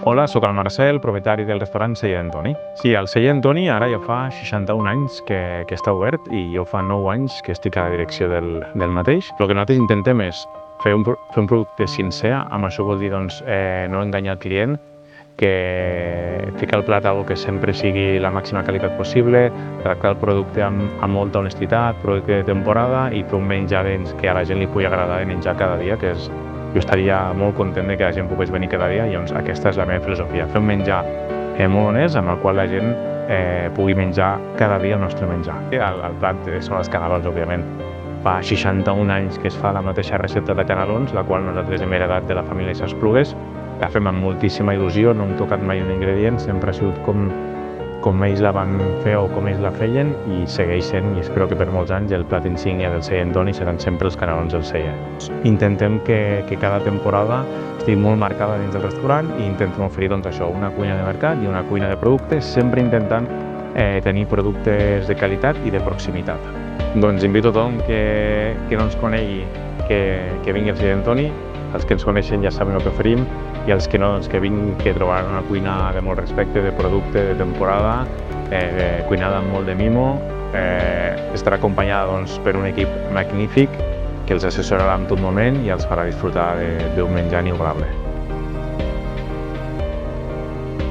Hola, sóc el Marcel, propietari del restaurant Celler Antoni. Sí, el Celler Antoni ara ja fa 61 anys que està obert i jo fa 9 anys que estic a la direcció del mateix. El que nosaltres intentem és fer un producte sincer, amb això vol dir no enganyar el client, que ficar el plat a que sempre sigui la màxima qualitat possible, tractar el producte amb molta honestitat, producte de temporada i fer un menjar que a la gent li pugui agradar de menjar cada dia, que és jo estaria molt content de que la gent pogués venir cada dia i llavors aquesta és la meva filosofia, fer un menjar molt honest amb el qual la gent pugui menjar cada dia el nostre menjar. El plat són els canelons, òbviament. Fa 61 anys que es fa la mateixa recepta de canelons, la qual nosaltres hem heredat de la família Sasplugues. La fem amb moltíssima il·lusió, no hem tocat mai un ingredient, sempre ha sigut com ells la van fer o com ells la feien i segueix sent, i espero que per molts anys, el plat insígnia del Celler Antoni seran sempre els canelons del Celler. Intentem que cada temporada estigui molt marcada dins del restaurant i intentem oferir això, una cuina de mercat i una cuina de productes, sempre intentant tenir productes de qualitat i de proximitat. Doncs invito a tothom que no ens conegui que vingui al Celler Antoni. Els que ens coneixen ja saben el que oferim i els que no, que vinguin, que trobaran una cuina de molt respecte, de producte, de temporada, cuinada amb molt de mimo. Estarà acompanyada per un equip magnífic que els assessorarà en tot moment i els farà disfrutar d'un menjar inigualable.